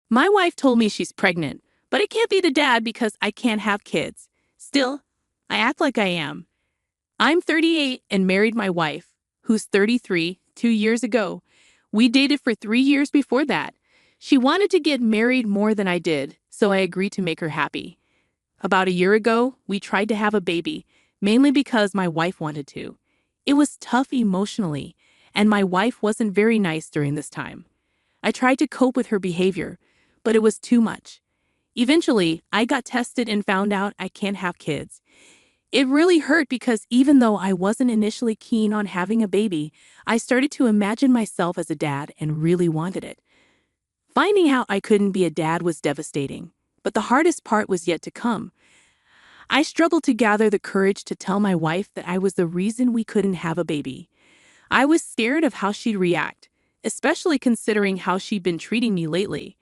My wife told me she's pregnant, but I can't be the dad because I can't have kids. Still, I act like I am. I'm 38 and married my wife, who's 33, 2 years ago. We dated for 3 years before that. She wanted to get married more than I did, so I agreed to make her happy. About a year ago, we tried to have a baby, mainly because my wife wanted to. It was tough emotionally, and my wife wasn't very nice during this time. I tried to cope with her behavior, but it was too much. Eventually, I got tested and found out I can't have kids. It really hurt because even though I wasn't initially keen on having a baby, I started to imagine myself as a dad and really wanted it. Finding out I couldn't be a dad was devastating, but the hardest part was yet to come. I struggled to gather the courage to tell my wife that I was the reason we couldn't have a baby. I was scared of how she'd react, especially considering how she'd been treating me lately.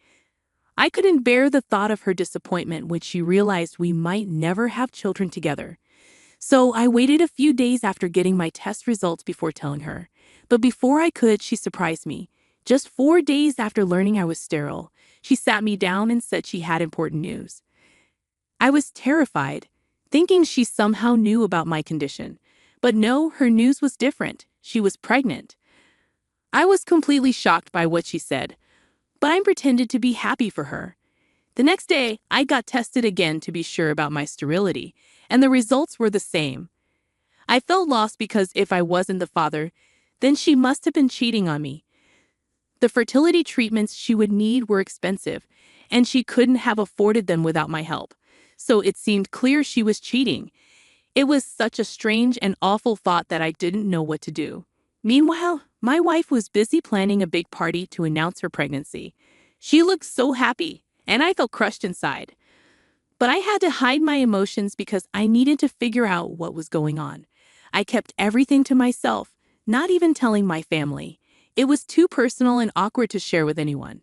I couldn't bear the thought of her disappointment when she realized we might never have children together. So I waited a few days after getting my test results before telling her. But before I could, she surprised me. Just 4 days after learning I was sterile, she sat me down and said she had important news. I was terrified, thinking she somehow knew about my condition. But no, her news was different. She was pregnant. I was completely shocked by what she said, but I pretended to be happy for her. The next day, I got tested again to be sure about my sterility, and the results were the same. I felt lost because if I wasn't the father, then she must have been cheating on me. The fertility treatments she would need were expensive, and she couldn't have afforded them without my help. So it seemed clear she was cheating. It was such a strange and awful thought that I didn't know what to do. Meanwhile, my wife was busy planning a big party to announce her pregnancy. She looked so happy, and I felt crushed inside. But I had to hide my emotions because I needed to figure out what was going on. I kept everything to myself, not even telling my family. It was too personal and awkward to share with anyone.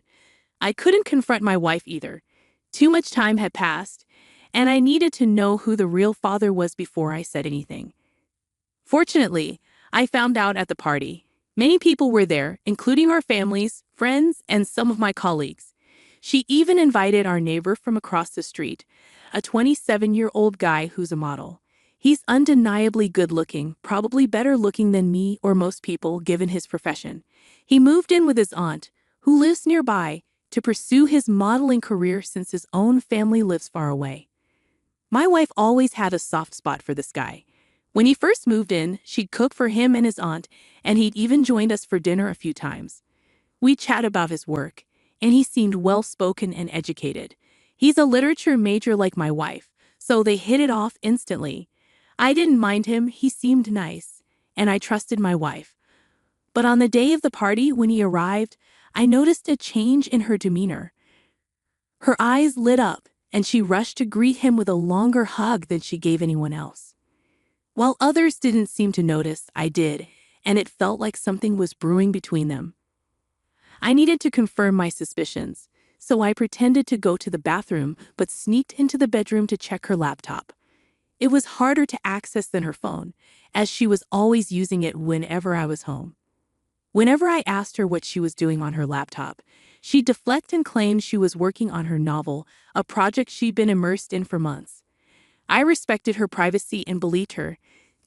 I couldn't confront my wife either. Too much time had passed, and I needed to know who the real father was before I said anything. Fortunately, I found out at the party. Many people were there, including our families, friends, and some of my colleagues. She even invited our neighbor from across the street, a 27-year-old guy who's a model. He's undeniably good-looking, probably better looking than me or most people given his profession. He moved in with his aunt, who lives nearby, to pursue his modeling career since his own family lives far away. My wife always had a soft spot for this guy. When he first moved in, she'd cook for him and his aunt, and he'd even joined us for dinner a few times. We'd chat about his work, and he seemed well-spoken and educated. He's a literature major like my wife, so they hit it off instantly. I didn't mind him, he seemed nice, and I trusted my wife. But on the day of the party, when he arrived, I noticed a change in her demeanor. Her eyes lit up, and she rushed to greet him with a longer hug than she gave anyone else. While others didn't seem to notice, I did, and it felt like something was brewing between them. I needed to confirm my suspicions, so I pretended to go to the bathroom but sneaked into the bedroom to check her laptop. It was harder to access than her phone, as she was always using it whenever I was home. Whenever I asked her what she was doing on her laptop, she'd deflect and claim she was working on her novel, a project she'd been immersed in for months. I respected her privacy and believed her,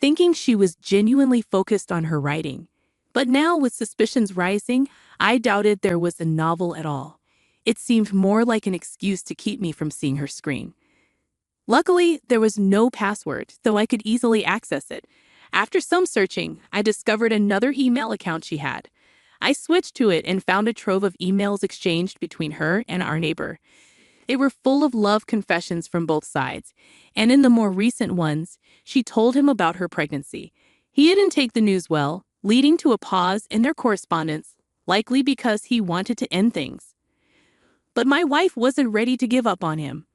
thinking she was genuinely focused on her writing. But now, with suspicions rising, I doubted there was a novel at all. It seemed more like an excuse to keep me from seeing her screen. Luckily, there was no password, though I could easily access it. After some searching, I discovered another email account she had. I switched to it and found a trove of emails exchanged between her and our neighbor. They were full of love confessions from both sides, and in the more recent ones, she told him about her pregnancy. He didn't take the news well, leading to a pause in their correspondence, likely because he wanted to end things. But my wife wasn't ready to give up on him.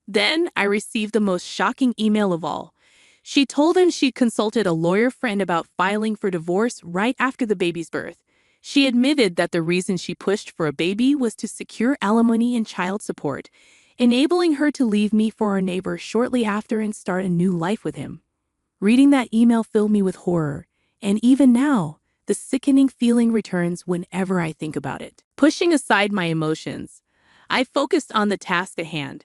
Then I received the most shocking email of all. She told him she'd consulted a lawyer friend about filing for divorce right after the baby's birth. She admitted that the reason she pushed for a baby was to secure alimony and child support, enabling her to leave me for our neighbor shortly after and start a new life with him. Reading that email filled me with horror, and even now, the sickening feeling returns whenever I think about it. Pushing aside my emotions, I focused on the task at hand.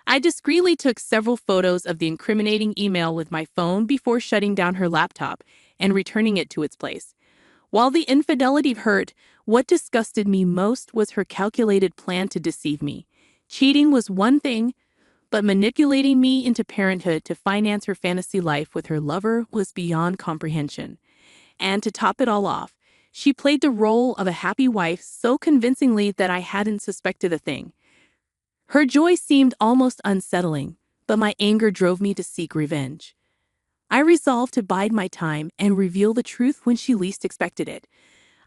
I discreetly took several photos of the incriminating email with my phone before shutting down her laptop and returning it to its place. While the infidelity hurt, what disgusted me most was her calculated plan to deceive me. Cheating was one thing, but manipulating me into parenthood to finance her fantasy life with her lover was beyond comprehension. And to top it all off, she played the role of a happy wife so convincingly that I hadn't suspected a thing. Her joy seemed almost unsettling, but my anger drove me to seek revenge. I resolved to bide my time and reveal the truth when she least expected it.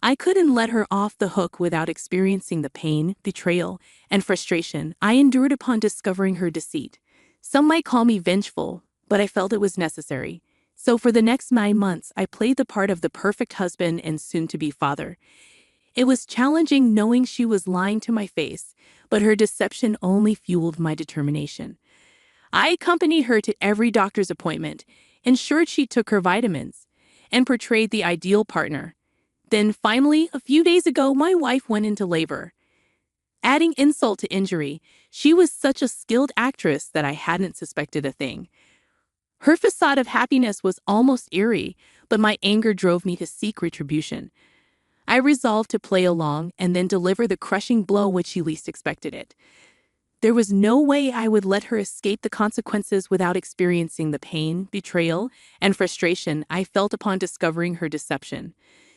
I couldn't let her off the hook without experiencing the pain, betrayal, and frustration I endured upon discovering her deceit. Some might call me vengeful, but I felt it was necessary. So for the next 9 months, I played the part of the perfect husband and soon-to-be father. It was challenging knowing she was lying to my face, but her deception only fueled my determination. I accompanied her to every doctor's appointment, ensured she took her vitamins, and portrayed the ideal partner. Then finally, a few days ago, my wife went into labor. Adding insult to injury, she was such a skilled actress that I hadn't suspected a thing. Her facade of happiness was almost eerie, but my anger drove me to seek retribution. I resolved to play along and then deliver the crushing blow when she least expected it. There was no way I would let her escape the consequences without experiencing the pain, betrayal, and frustration I felt upon discovering her deception.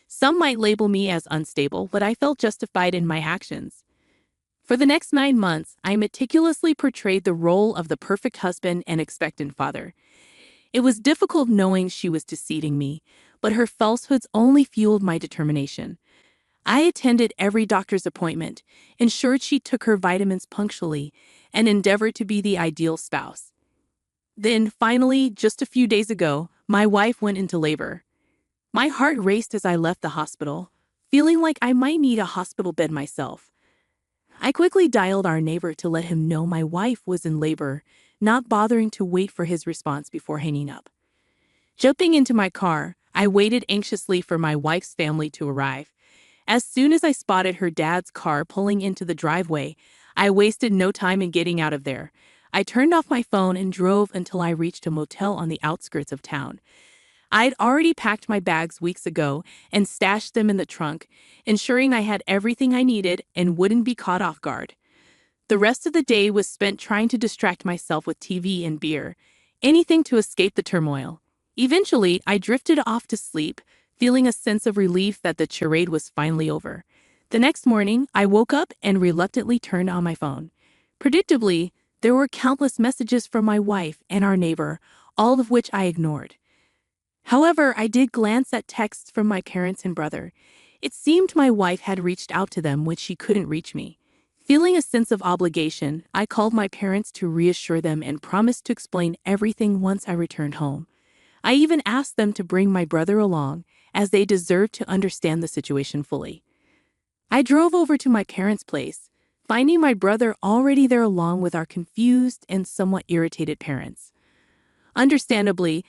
Some might label me as unstable, but I felt justified in my actions. For the next 9 months, I meticulously portrayed the role of the perfect husband and expectant father. It was difficult knowing she was deceiving me, but her falsehoods only fueled my determination. I attended every doctor's appointment, ensured she took her vitamins punctually, and endeavored to be the ideal spouse. Then, finally, just a few days ago, my wife went into labor. My heart raced as I left the hospital, feeling like I might need a hospital bed myself. I quickly dialed our neighbor to let him know my wife was in labor, not bothering to wait for his response before hanging up. Jumping into my car, I waited anxiously for my wife's family to arrive. As soon as I spotted her dad's car pulling into the driveway, I wasted no time in getting out of there. I turned off my phone and drove until I reached a motel on the outskirts of town. I'd already packed my bags weeks ago and stashed them in the trunk, ensuring I had everything I needed and wouldn't be caught off guard. The rest of the day was spent trying to distract myself with TV and beer, anything to escape the turmoil. Eventually, I drifted off to sleep, feeling a sense of relief that the charade was finally over. The next morning, I woke up and reluctantly turned on my phone. Predictably, there were countless messages from my wife and our neighbor, all of which I ignored. However, I did glance at texts from my parents and brother. It seemed my wife had reached out to them when she couldn't reach me. Feeling a sense of obligation, I called my parents to reassure them and promised to explain everything once I returned home. I even asked them to bring my brother along, as they deserved to understand the situation fully. I drove over to my parents' place, finding my brother already there along with our confused and somewhat irritated parents. Understandably,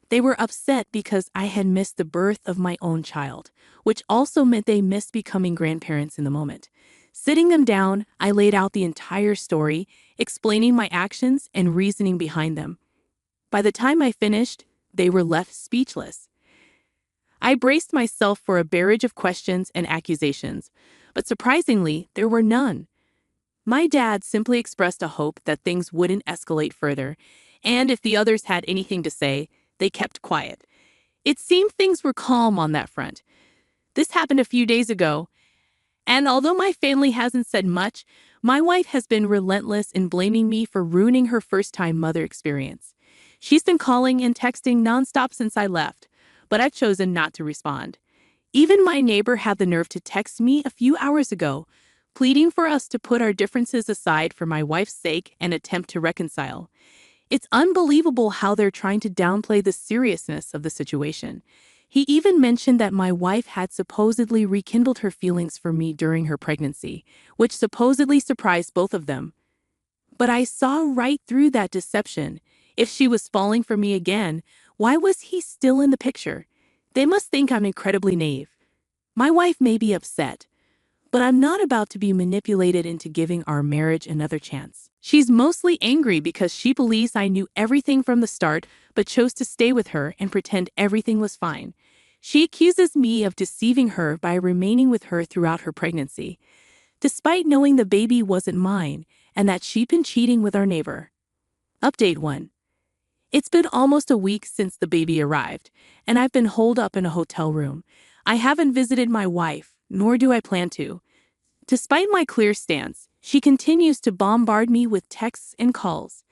they were upset because I had missed the birth of my own child, which also meant they missed becoming grandparents in the moment. Sitting them down, I laid out the entire story, explaining my actions and reasoning behind them. By the time I finished, they were left speechless. I braced myself for a barrage of questions and accusations, but surprisingly, there were none. My dad simply expressed a hope that things wouldn't escalate further, and if the others had anything to say, they kept quiet. It seemed things were calm on that front. This happened a few days ago, and although my family hasn't said much, my wife has been relentless in blaming me for ruining her first-time mother experience. She's been calling and texting nonstop since I left, but I've chosen not to respond. Even my neighbor had the nerve to text me a few hours ago, pleading for us to put our differences aside for my wife's sake and attempt to reconcile. It's unbelievable how they're trying to downplay the seriousness of the situation. He even mentioned that my wife had supposedly rekindled her feelings for me during her pregnancy, which supposedly surprised both of them. But I saw right through that deception. If she was falling for me again, why was he still in the picture? They must think I'm incredibly naive. My wife may be upset, but I'm not about to be manipulated into giving our marriage another chance. She's mostly angry because she believes I knew everything from the start, but chose to stay with her and pretend everything was fine. She accuses me of deceiving her by remaining with her throughout her pregnancy, despite knowing the baby wasn't mine and that she'd been cheating with our neighbor. Update 1. It's been almost a week since the baby arrived, and I've been holed up in a hotel room. I haven't visited my wife, nor do I plan to. Despite my clear stance, she continues to bombard me with texts and calls.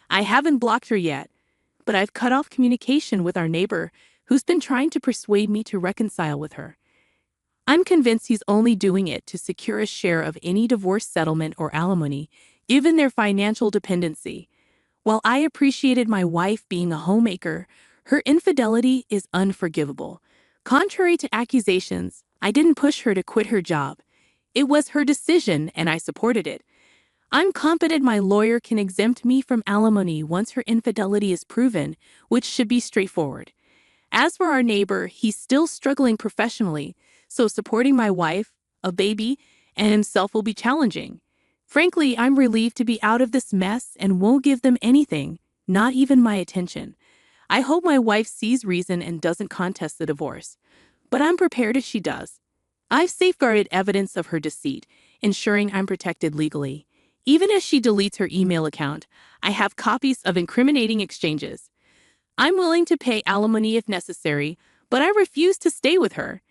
I haven't blocked her yet, but I've cut off communication with our neighbor, who's been trying to persuade me to reconcile with her. I'm convinced he's only doing it to secure a share of any divorce settlement or alimony, given their financial dependency. While I appreciated my wife being a homemaker, her infidelity is unforgivable. Contrary to accusations, I didn't push her to quit her job. It was her decision, and I supported it. I'm confident my lawyer can exempt me from alimony once her infidelity is proven, which should be straightforward. As for our neighbor, he's still struggling professionally, so supporting my wife, a baby, and himself will be challenging. Frankly, I'm relieved to be out of this mess and won't give them anything, not even my attention. I hope my wife sees reason and doesn't contest the divorce, but I'm prepared if she does. I've safeguarded evidence of her deceit, ensuring I'm protected legally. Even as she deletes her email account, I have copies of incriminating exchanges. I'm willing to pay alimony if necessary, but I refuse to stay with her.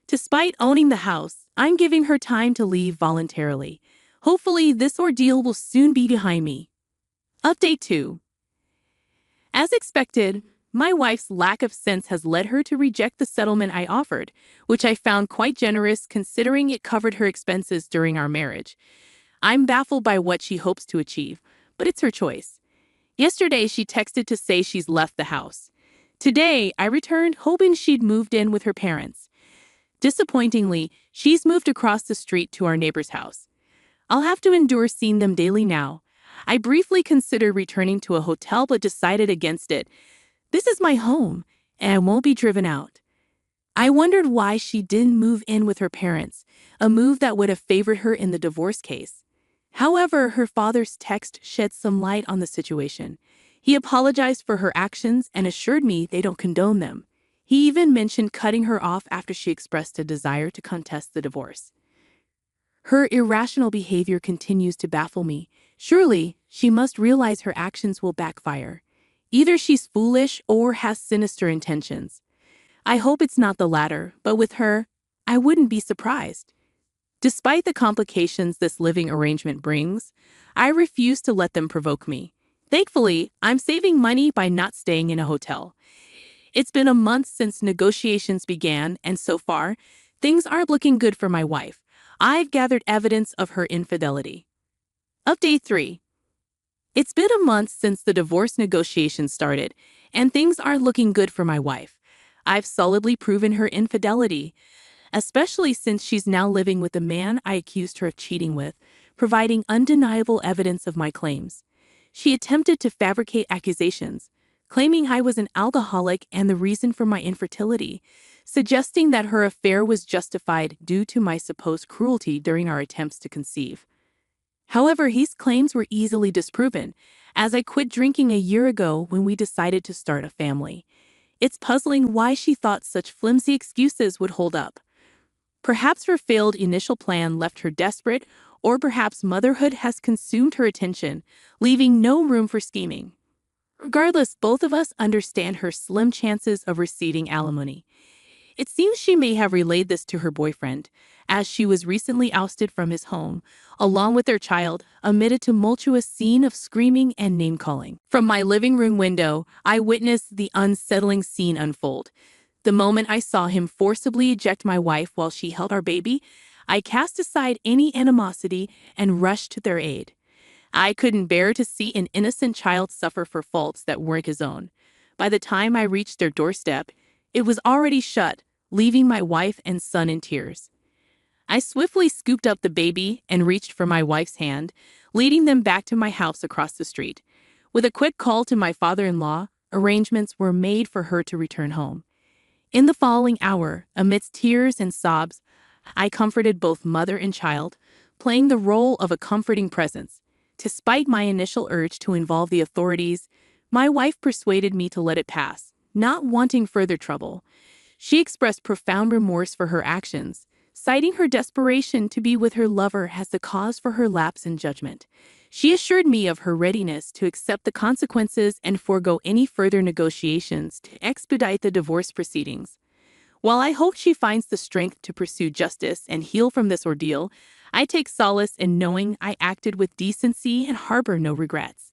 Despite owning the house, I'm giving her time to leave voluntarily. Hopefully, this ordeal will soon be behind me. Update 2. As expected, my wife's lack of sense has led her to reject the settlement I offered, which I found quite generous considering it covered her expenses during our marriage. I'm baffled by what she hopes to achieve, but it's her choice. Yesterday, she texted to say she's left the house. Today, I returned hoping she'd moved in with her parents. Disappointingly, she's moved across the street to our neighbor's house. I'll have to endure seeing them daily now. I briefly considered returning to a hotel but decided against it. This is my home, and I won't be driven out. I wondered why she didn't move in with her parents, a move that would have favored her in the divorce case. However, her father's text shed some light on the situation. He apologized for her actions and assured me they don't condone them. He even mentioned cutting her off after she expressed a desire to contest the divorce. Her irrational behavior continues to baffle me. Surely, she must realize her actions will backfire. Either she's foolish or has sinister intentions. I hope it's not the latter, but with her, I wouldn't be surprised. Despite the complications this living arrangement brings, I refuse to let them provoke me. Thankfully, I'm saving money by not staying in a hotel. It's been a month since negotiations began, and so far, things aren't looking good for my wife. I've gathered evidence of her infidelity. Update 3. It's been a month since the divorce negotiations started, and things aren't looking good for my wife. I've solidly proven her infidelity, especially since she's now living with the man I accused her of cheating with, providing undeniable evidence of my claims. She attempted to fabricate accusations, claiming I was an alcoholic and the reason for my infertility, suggesting that her affair was justified due to my supposed cruelty during our attempts to conceive. However, his claims were easily disproven, as I quit drinking a year ago when we decided to start a family. It's puzzling why she thought such flimsy excuses would hold up. Perhaps her failed initial plan left her desperate, or perhaps motherhood has consumed her attention, leaving no room for scheming. Regardless, both of us understand her slim chances of receiving alimony. It seems she may have relayed this to her boyfriend, as she was recently ousted from his home, along with their child, amid a tumultuous scene of screaming and name-calling. From my living room window, I witnessed the unsettling scene unfold. The moment I saw him forcibly eject my wife while she held our baby, I cast aside any animosity and rushed to their aid. I couldn't bear to see an innocent child suffer for faults that weren't his own. By the time I reached their doorstep, it was already shut, leaving my wife and son in tears. I swiftly scooped up the baby and reached for my wife's hand, leading them back to my house across the street. With a quick call to my father-in-law, arrangements were made for her to return home. In the following hour, amidst tears and sobs, I comforted both mother and child, playing the role of a comforting presence. Despite my initial urge to involve the authorities, my wife persuaded me to let it pass, not wanting further trouble. She expressed profound remorse for her actions, citing her desperation to be with her lover as the cause for her lapse in judgment. She assured me of her readiness to accept the consequences and forego any further negotiations to expedite the divorce proceedings. While I hope she finds the strength to pursue justice and heal from this ordeal, I take solace in knowing I acted with decency and harbor no regrets.